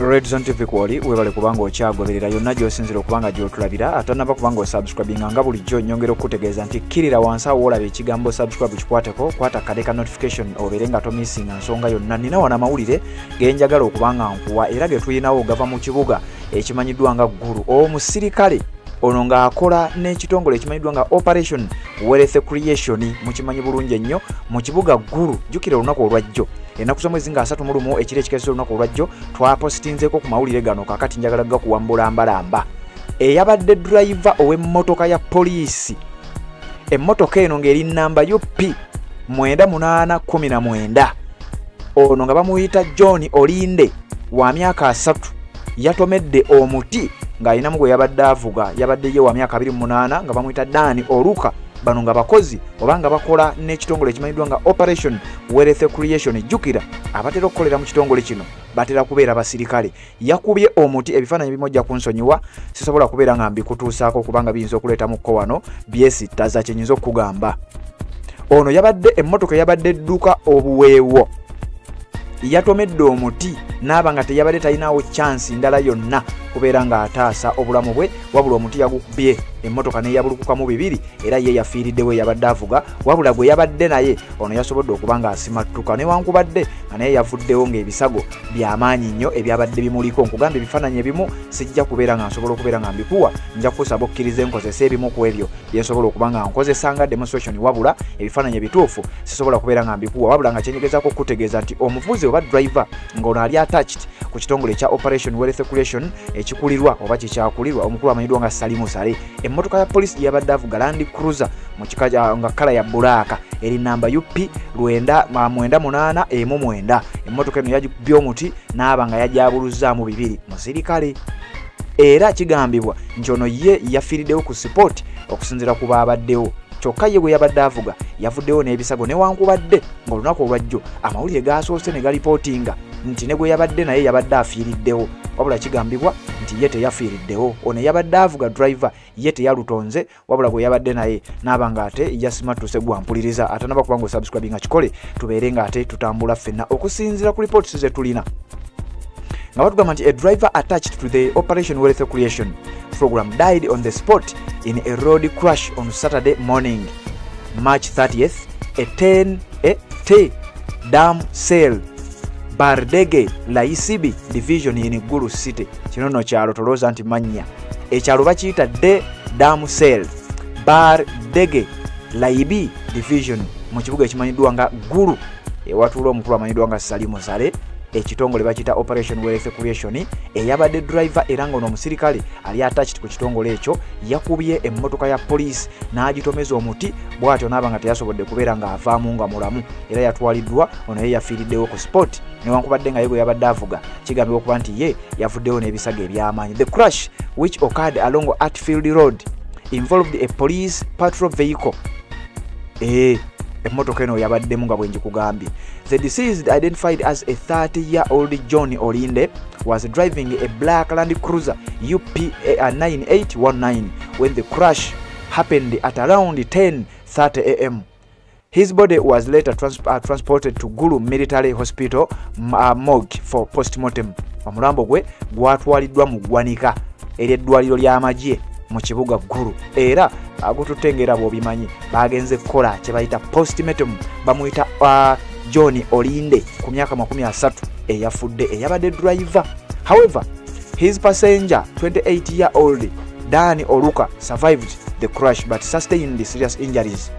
Red Zone TV kwoli webale kubanga okyagoberera yonna gy'osinzira okubanga gy'otulabira atanaba kubanga osubscribinga nga bulijjo nnyongera okutegeeza nti kkirira wansi awo olaba ekigambo subscribe kikwateko kwata kadeka notification obeere nga tomisinga nsonga yonna. Nina wana amawulire genjagala okubanga nkuwa era ge tulinawo gava mu kibuga ekimanyiddwa nga Gulu. Omusirikale ono ng'akola n'ekitongole ekimanyiddwa nga Operation Wealth Creation mukimanyi bulungi ennyo mu kibuga Gulu. Jjukira olunaku olwajjo enaku z'omwezi nga 31 ekiro ekikeesa olunaku olwajjo twapositinzeeko ku mawulire gano kakati njagala gakuwambula mbalamba. Eyabadde driver ow'emmotoka ya poliisi, emmotoka eno ng'eri nnamba UP 9819 ono nga bamuyita John Olinde wa myaka 3 yatomedde omuti ng'alinamu gwe yabadde avuga, yabadde ye wa myaka 28 nga bamuyita Dani Oluka. Bano nga bakozi oba nga bakola n'ekitongole ekimanyiddwa nga Operation Wealth Creation. Jjukira abatera okukolera mu kitongole kino batera kubeera basirikale. Yakubye omuti, ebifaananyi bimojja kunsonyiwa sisobola kubeera nga mbikutuusaako kubanga biyinza okuleetamukko wano byesittaza kyenyinza okugamba. Ono yabadde emmotoka yabadde edduka obuweewo, yatomedde omuti n'aba nga teyabadde talinawo chansi ndala yonna kubeera nga ataasa obulamu bwe, wabula omuti yagukubye emmotoka neyabulukukamu bibiri era ye yafiiriddewo yabadde avuga, wabula gwe yabadde naye ono yasobodde okuba nga asimattuka newankubadde nga naye yavuddewo ng'ebisago by'amaanyi nnyo ebyabadde bimuliko. Nkugamba ebifaananyi ebimu sijja kubeera nga nsobola okubeera nga mbikuwa, nja kukusaba okkiriza enkozesa ebimu ku ebyo bye nsobola okuba nga nkozesa nga demonstration, wabula ebifaananyi ebituufu sisobola kubeera nga mbikuwa, wabula nga kyenyegezaako okutegeeza nti omuvuzi oba driver ng'ono ali attached ku kitongole kya Operation Wealth Creation ekikulirwa oba kikyakulirwa omukulu amanyiddwa nga Salimu Sale. Emmotoka ya polisi yabadde avuga Land Cruiser mu kika nga kala ya bbulaaka eri namba UP 9819. Emmotoka eno yagikubye omuti n'aba nga yajabuluzzaamu bibiri musirikale. Era kigambibwa nti ono ye yafiiriddewo ku sipooti okusinziira ku baabaddewo, kyokka ye gwe yabadde avuga yavuddewo n'ebisago newankubadde ng'olunaku olwajjo amawulire gasoose ne galipootinga nti ne gwe yabadde naye yabadde afiiriddewo, wabula kigambibwa nti ye teyafiiriddewo. Ono yabadde avuga driver ye teyalutonze, wabula gwe yabadde naye n'aba nga ate yasimattuse gwampuliriza. Atanaba kubanga osubscribe nga kikole tubeere nga ate tutambula ffenna okusinziira ku reports ze tulina nga batugamba nti a driver attached to the Operation Wealth Creation program died on the spot in a road crash on Saturday morning, March 30th, at 10 Dam Sale, Bardege Laisibi division in Gulu City. Kino no kyalo tolooza nti mannya ekyalo bakiyita de Dam Sale Bardege Laibi division mu kibuga ekimanyiddwa nga Gulu ewatuula omukulu amanyiddwa nga Salimu Sale. Ekitongole bakita Operation Wealth Creation eyabadde driver era ng'ono omusirikale ali attached ku kitongole ekyo yakubye emmotoka ya poliisi n'agitomeza omuti, bw'atyo n'aba nga teyasobodde kubeera ng'avaamu nga mulamu era yatwaliddwa. Ono ye yafiiriddewo ku sport newankubadde nga ye gwe yabadde avuga kigambibwa okuba nti ye yavuddewo n'ebisago eby'amaanyi. The crash which occurred along Atfield Road involved a police patrol vehicle. Emmotoka eno yabaddemu nga bwe njikugambye. The deceased, identified as a 30-year-old John Olinde, was driving a black Land Cruiser UP 9819 when the crash happened at around 10:30 a.m. His body was later transported to Gulu Military Hospital morgue for postmortem. Omulambo gwe gwatwaliddwa mu ggwanika ery'eddwaliro ly'amagye mu kibuga Gulu era agututengera bw'obimanyi bagenze kukola kye bayita postmortem. Bamuyita John Olinde ku myaka 30 eyafudde eyabadde driver. However, his passenger 28-year-old Dani Oluka survived the crash but sustained serious injuries.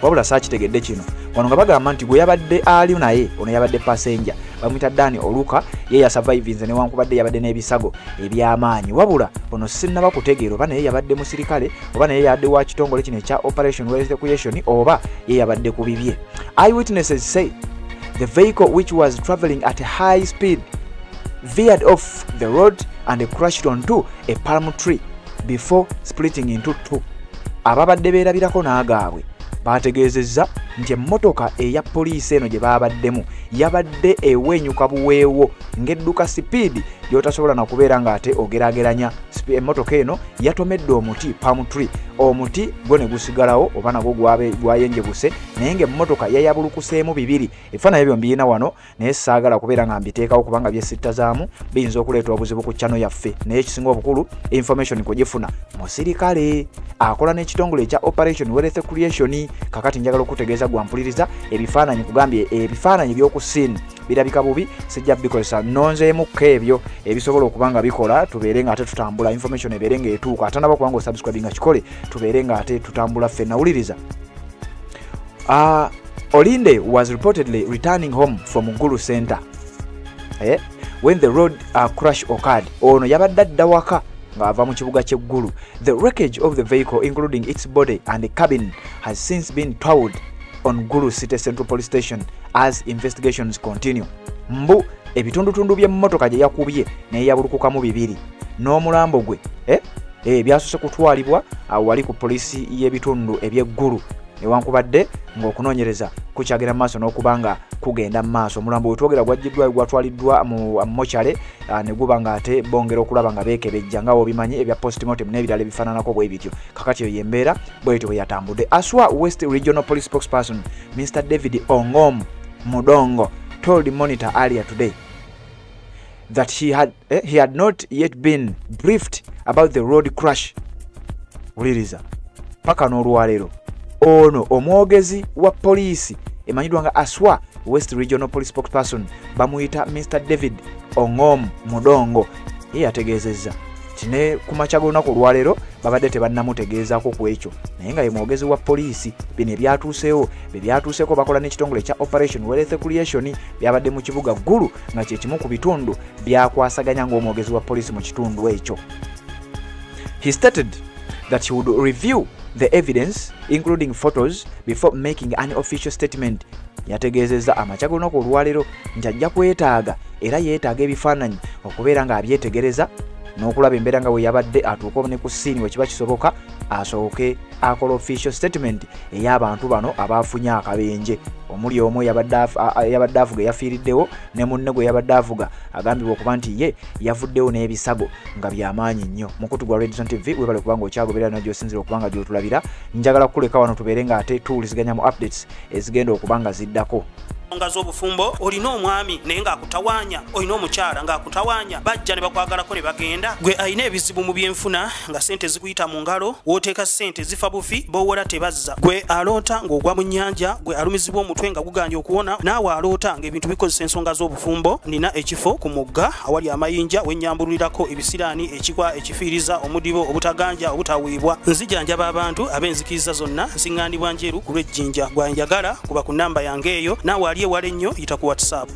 Wabula saakitegedde kino wano nga bagamba nti gwe yabadde ali naye ono yabadde passenger bamuyita Dani Oluka ye yasurvivinze newankubadde yabadde n'ebisago eby'amaanyi, wabula ono sinnaba kutegeera oba naye yabadde musirikale oba naye yabadde wa kitongole kino ekya Operation Wealth Creation oba ye yabadde ku bibye. Eyewitnesses say the vehicle, which was traveling at a high speed, veered off the road and crashed onto a palm tree before splitting into two. Ababadde beerabirako n'agaabwe bategeezezza nti emmotoka eya poliisi eno gye baabaddemu yabadde ewenyuka buweewo ng'edduka sipiidi gy'otasobola na kubeera ng'ate ogerageranya. Emmotoka eno yatomedde omuti palm tree, omuti gwo ne gusigalawo oba nagwo gwayenjebuse, naye ng'emmotoka yayabulukuseemu bibiri. Ebifaananyi ebyo mbiyina wano naye saagala kubeera nga mbiteekawo kubanga byesittazaamu biyinza okuleeta obuzibu ku channel yaffe, naye ekisinga obukulu information kugifuna musirikale akola n'ekitongole ekya Operation Wealth Creation. Kakati njagala okutegeeza gwampuliriza ebifaananyi, kugambye ebifaananyi by'okusiini birabika bubi, sijja bikozesa nonzeemukko ebyo ebisobola okubanga bikola tubeere nga ate tutambula, information ebeere ng'etuuka ate naba kubanga osubscribe nga kikole tubeere nga ate tutambula ffe. Nawuliriza Olinde was reportedly returning home from Gulu Center when the road crash occurred. Ono yabadde adda waka ng'ava mu kibuga ky'eggulu. The wreckage of the vehicle, including its body and the cabin, has since been towed on Gulu City Central Police Station as investigations continue. Mbu ebitundutundu by'emmotoka gye yakubye naye yabulukukamu bibiri n'omulambo gwe byasose kutwalibwa wali ku poliisi y'ebitundu eby'eggulu, newankubadde ng'okunoonyereza kukyagera mu maaso n'okubanga kugenda mu maaso. Omulambo we twogera gwatwaliddwa mu mochale ne guba ng'ate bongera okulaba nga beekebejja nga obimanyi ebya postmortem n'ebirala ebifaananako bwe bityo. Kakati eyo yembeera bwetyo bwe yatambudde. Aswa West Regional Police spokesperson Mr. David Ongom Mudongo told Monitor earlier today that he had not yet been briefed about the road crash. Uliriza paka n'olwaleero ono omwogezi wa poliisi emanyiddwa nga Aswa West Regional Police spokesperson bamuyita Mr. David Ongom Mudongo yategeezezza kine ku makya g'olunaku olwaleero babadde tebannamutegeezaako ku ekyo, naye nga ye mwogezi wa poliisi bino ebyatuuseewo byatuuseeko bakola n'ekitongole kya Operation Wealth Creation byabadde mu kibuga Gulu nga kye kimu ku bitundu byakwasaganya ng'omwogezi wa poliisi mu kitundu ekyo. He stated that he would review the evidence including photos before making an official statement. Yategeezezza amakya g'olunaku olwaleero nti ajja kwetaaga era yeetaaga ebifaananyi okubeera ng'abyetegereza n'okulaba embeera nga we yabadde atuuka ne ku ssiini we kiba kisoboka asooke akola official statement ey'abantu bano abaafunye akabenje. Omuli omu yabadde avuga yafiiriddewo ne munne gwe yabadde avuga agambibwa okuba nti ye yavuddewo n'ebisago nga byamaanyi nnyo. Mukutu gwa Redison TV webale kubanga okyagoberera na gy'osinzira okubanga gy'otulabira. Njagala kukuleka wano tubeere ng'ate tuwuliziganya mu updates ezigenda okubanga ziddako. Nga z'obufumbo olina omwami naye ng'akutawaanya, olina omukyala ng'akutawaanya, bajja ne bakwagalako ne bagenda. Gwe alina ebizibu mu byenfuna nga ssente zikuyita mu ngalo, w'oteeka ssente zifa bufi b'owola tebazza. Gwe aloota ng'ogwa mu nnyanja, gwe alumizibwa omutwe nga guganja okuwona, naawe aloota ng'ebintu bikozesa ensonga z'obufumbo. Nina ekifo ku mugga awali amayinja wennyambululirako ebisiraani, ekikwa ekifiiriza, omudibo, obutaganja, obutawiibwa. Nzijanjaba abantu ab'enzikiriza zonna, nsiŋŋaanibwa njeru ku lw'ejjinja. Gwanjagala kuba ku nnamba yange eyo, naawe ali ewala ennyo yita ku WhatsApp.